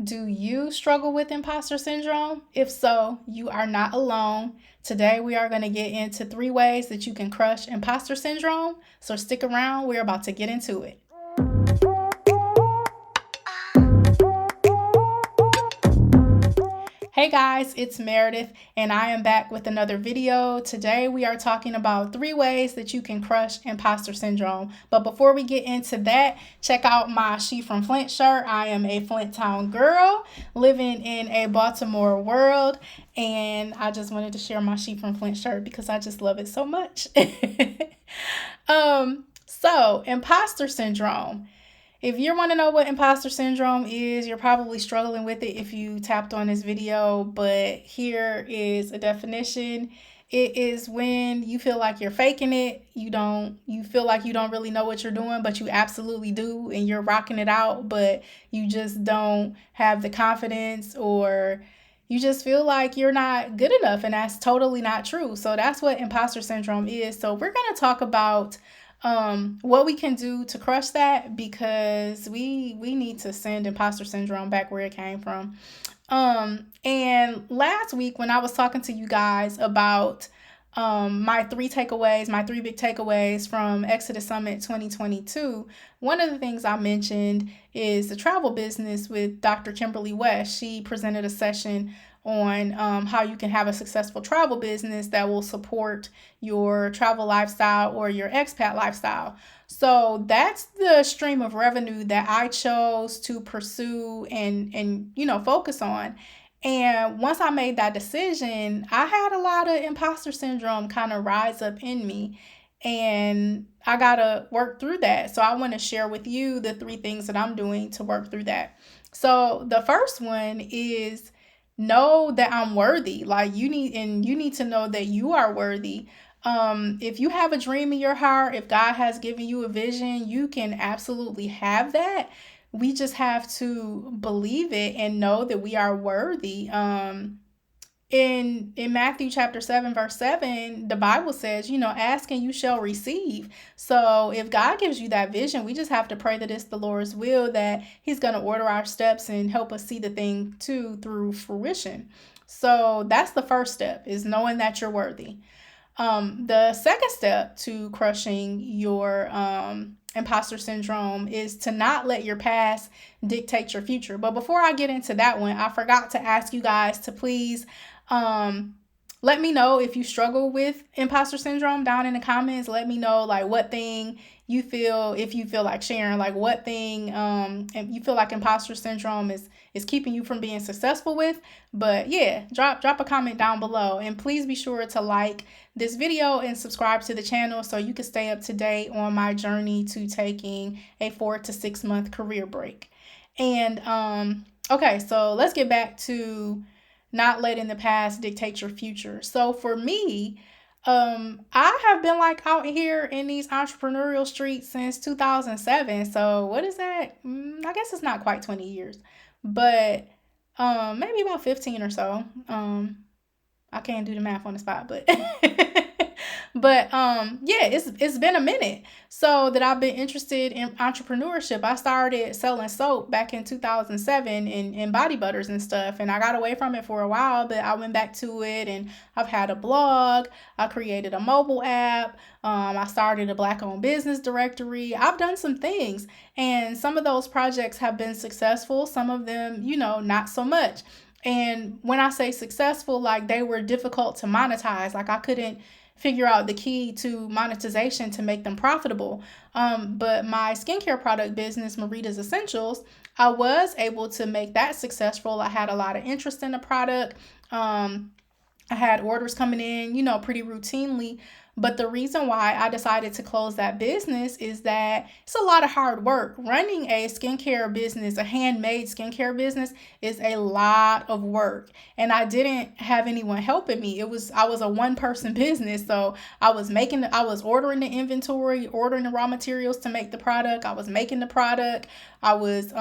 Do you struggle with imposter syndrome? If so, you are not alone. Today, we are going to get into 3 ways that you can crush imposter syndrome. So, stick around, we're about to get into it. Hey guys, it's Meredith, and I am back with another video. Today we are talking about 3 ways that you can crush imposter syndrome. But before we get into that, check out my She from Flint shirt. I am a Flint Town girl living in a Baltimore world, and I just wanted to share my She from Flint shirt because I just love it so much. So imposter syndrome. If you want to know what imposter syndrome is, you're probably struggling with it if you tapped on this video, but here is a definition. It is when you feel like you're faking it. You feel like you don't really know what you're doing, but you absolutely do, and you're rocking it out, but you just don't have the confidence, or you just feel like you're not good enough, and that's totally not true. So that's what imposter syndrome is. So we're going to talk about what we can do to crush that, because we need to send imposter syndrome back where it came from. And last week when I was talking to you guys about my 3 takeaways, my 3 big takeaways from Exodus Summit 2022, one of the things I mentioned is the travel business with Dr. Kimberly West. She presented a session on how you can have a successful travel business that will support your travel lifestyle or your expat lifestyle. So that's the stream of revenue that I chose to pursue and focus on. And once I made that decision, I had a lot of imposter syndrome kind of rise up in me, and I got to work through that. So I want to share with you the 3 things that I'm doing to work through that. So the first one is know that I'm worthy. Like you need to know that you are worthy. If you have a dream in your heart, if God has given you a vision, you can absolutely have that. We just have to believe it and know that we are worthy. In Matthew chapter 7, verse 7, the Bible says, ask and you shall receive. So if God gives you that vision, we just have to pray that it's the Lord's will, that He's going to order our steps and help us see the thing too through fruition. So that's the first step, is knowing that you're worthy. The second step to crushing your imposter syndrome is to not let your past dictate your future. But before I get into that one, I forgot to ask you guys to please let me know if you struggle with imposter syndrome down in the comments. Let me know like what thing you feel, if you feel like sharing, like what thing you feel like imposter syndrome is keeping you from being successful with. But yeah, drop a comment down below, and please be sure to like this video and subscribe to the channel so you can stay up to date on my journey to taking a 4 to 6 month career break. And okay, so let's get back to not letting the past dictate your future. So for me, I have been like out here in these entrepreneurial streets since 2007. So what is that? I guess it's not quite 20 years, but maybe about 15 or so. I can't do the math on the spot, but but yeah, it's been a minute so that I've been interested in entrepreneurship. I started selling soap back in 2007 and body butters and stuff, and I got away from it for a while, but I went back to it, and I've had a blog. I created a mobile app. I started a Black-owned business directory. I've done some things, and some of those projects have been successful. Some of them, not so much. And when I say successful, like they were difficult to monetize. Like I couldn't figure out the key to monetization to make them profitable. But my skincare product business, Meredith's Essentials, I was able to make that successful. I had a lot of interest in the product. I had orders coming in, pretty routinely. But the reason why I decided to close that business is that it's a lot of hard work. Running a skincare business, a handmade skincare business, is a lot of work. And I didn't have anyone helping me. I was a one-person business. So I was ordering the inventory, ordering the raw materials to make the product. I was making the product. I was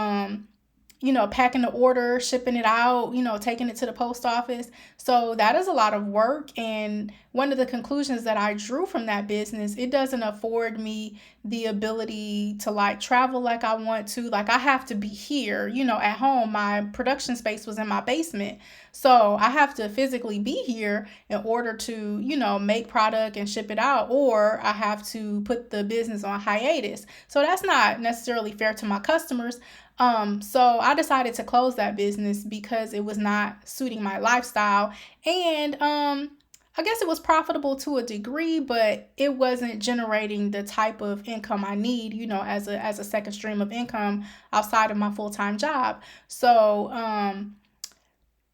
packing the order, shipping it out, taking it to the post office. So that is a lot of work. And one of the conclusions that I drew from that business, it doesn't afford me the ability to like travel like I want to. Like I have to be here, at home. My production space was in my basement. So I have to physically be here in order to, make product and ship it out, or I have to put the business on hiatus. So that's not necessarily fair to my customers. So I decided to close that business because it was not suiting my lifestyle. And I guess it was profitable to a degree, but it wasn't generating the type of income I need, as a second stream of income outside of my full-time job. So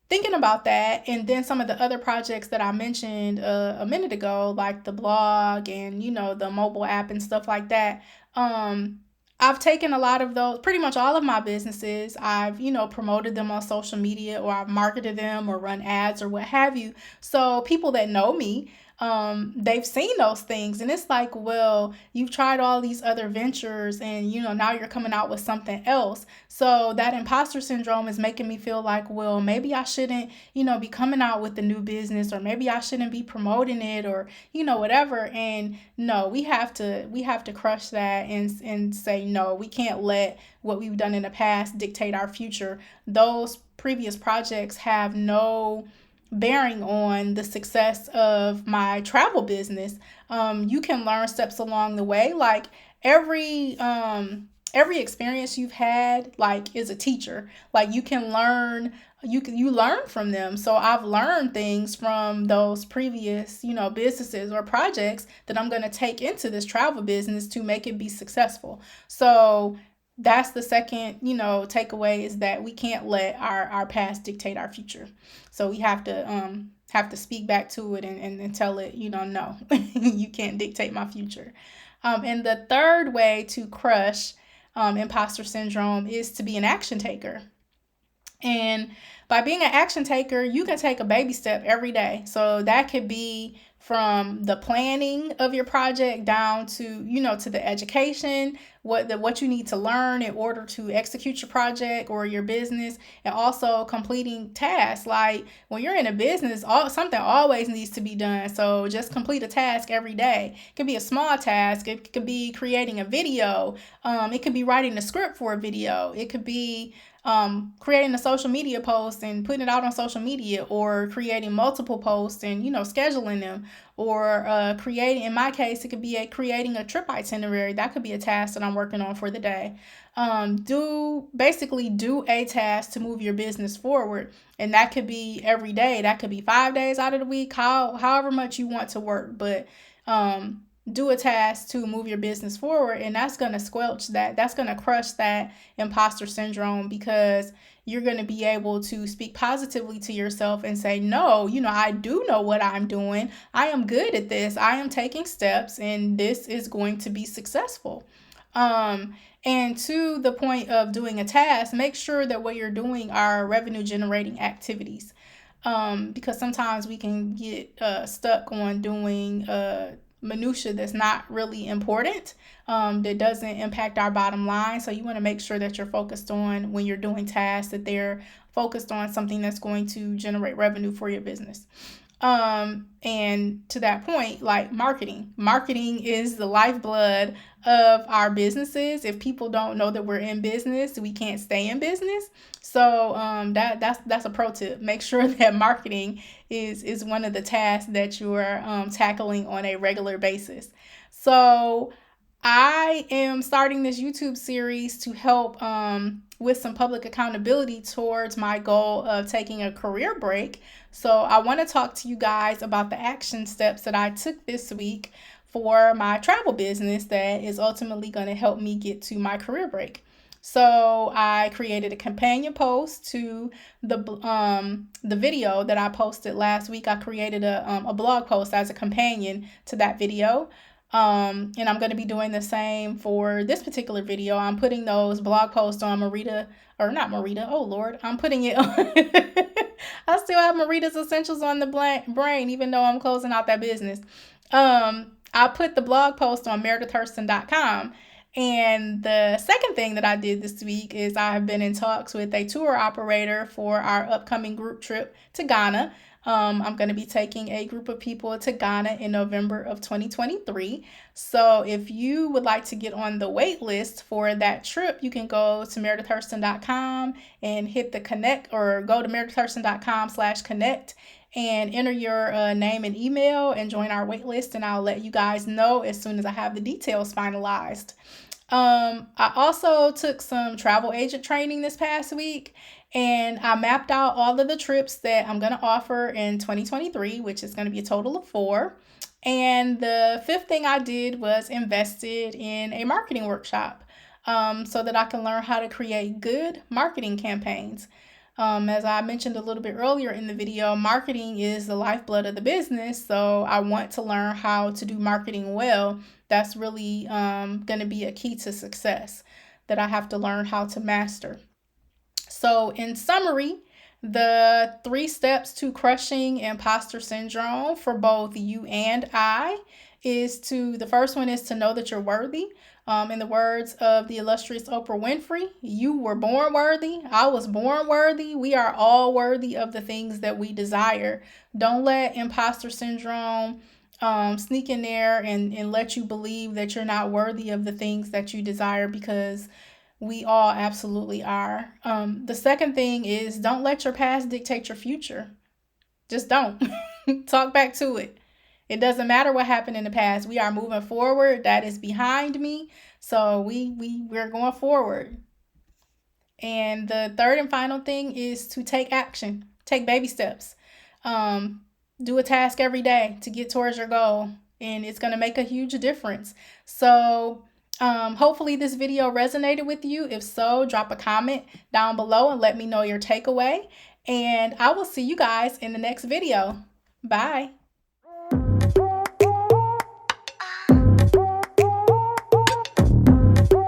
thinking about that, and then some of the other projects that I mentioned a minute ago, like the blog and the mobile app and stuff like that. I've taken a lot of those, pretty much all of my businesses. I've promoted them on social media, or I've marketed them or run ads or what have you. So people that know me, they've seen those things, and it's like, well, you've tried all these other ventures, and now you're coming out with something else. So that imposter syndrome is making me feel like, well, maybe I shouldn't be coming out with the new business, or maybe I shouldn't be promoting it, or whatever. And no, we have to crush that and say, no, we can't let what we've done in the past dictate our future. Those previous projects have no bearing on the success of my travel business. You can learn steps along the way. Like every experience you've had, like, is a teacher. Like you can learn, you learn from them. So I've learned things from those previous, businesses or projects that I'm going to take into this travel business to make it be successful. So that's the second, takeaway, is that we can't let our past dictate our future. So we have to speak back to it and tell it, no, you can't dictate my future. And the third way to crush imposter syndrome is to be an action taker. And by being an action taker, you can take a baby step every day. So that could be from the planning of your project down to, to the education, what you need to learn in order to execute your project or your business, and also completing tasks. Like when you're in a business, something always needs to be done. So just complete a task every day. It could be a small task. It could be creating a video. It could be writing a script for a video. It could be creating a social media post and putting it out on social media, or creating multiple posts and scheduling them, or creating, in my case, it could be creating a trip itinerary. That could be a task that I'm working on for the day. Do a task to move your business forward, and that could be every day. That could be 5 days out of the week, however much you want to work, but do a task to move your business forward, and that's going to squelch that. That's going to crush that imposter syndrome, because you're going to be able to speak positively to yourself and say, no, I do know what I'm doing. I am good at this. I am taking steps, and this is going to be successful. And to the point of doing a task, make sure that what you're doing are revenue generating activities. Because sometimes we can get stuck on doing minutia that's not really important, that doesn't impact our bottom line. So you want to make sure that you're focused on, when you're doing tasks, that they're focused on something that's going to generate revenue for your business. And to that point, like marketing is the lifeblood of our businesses. If people don't know that we're in business, we can't stay in business. So that's a pro tip. Make sure that marketing is one of the tasks that you're tackling on a regular basis. So I am starting this YouTube series to help with some public accountability towards my goal of taking a career break. So I want to talk to you guys about the action steps that I took this week for my travel business that is ultimately going to help me get to my career break. So I created a companion post to the video that I posted last week. I created a blog post as a companion to that video. And I'm going to be doing the same for this particular video. I'm putting those blog posts on I'm putting it on. I still have Marita's Essentials on the brain, even though I'm closing out that business. I put the blog post on meredithhurston.com. And the second thing that I did this week is I have been in talks with a tour operator for our upcoming group trip to Ghana. I'm going to be taking a group of people to Ghana in November of 2023. So if you would like to get on the wait list for that trip, you can go to meredithhurston.com and hit the connect, or go to meredithhurston.com/connect and enter your name and email and join our wait list. And I'll let you guys know as soon as I have the details finalized. I also took some travel agent training this past week, and I mapped out all of the trips that I'm going to offer in 2023, which is going to be a total of 4. And the fifth thing I did was invested in a marketing workshop, so that I can learn how to create good marketing campaigns. As I mentioned a little bit earlier in the video, marketing is the lifeblood of the business. So I want to learn how to do marketing well. That's really going to be a key to success that I have to learn how to master. So in summary, the 3 steps to crushing imposter syndrome for both you and I the first one is to know that you're worthy. In the words of the illustrious Oprah Winfrey, you were born worthy. I was born worthy. We are all worthy of the things that we desire. Don't let imposter syndrome sneak in there and let you believe that you're not worthy of the things that you desire, because we all absolutely are. The second thing is, don't let your past dictate your future. Just don't. Talk back to it. It doesn't matter what happened in the past. We are moving forward. That is behind me. So we're going forward. And the third and final thing is to take action. Take baby steps. Do a task every day to get towards your goal, and it's going to make a huge difference. So hopefully this video resonated with you. If so, drop a comment down below and let me know your takeaway. And I will see you guys in the next video. Bye.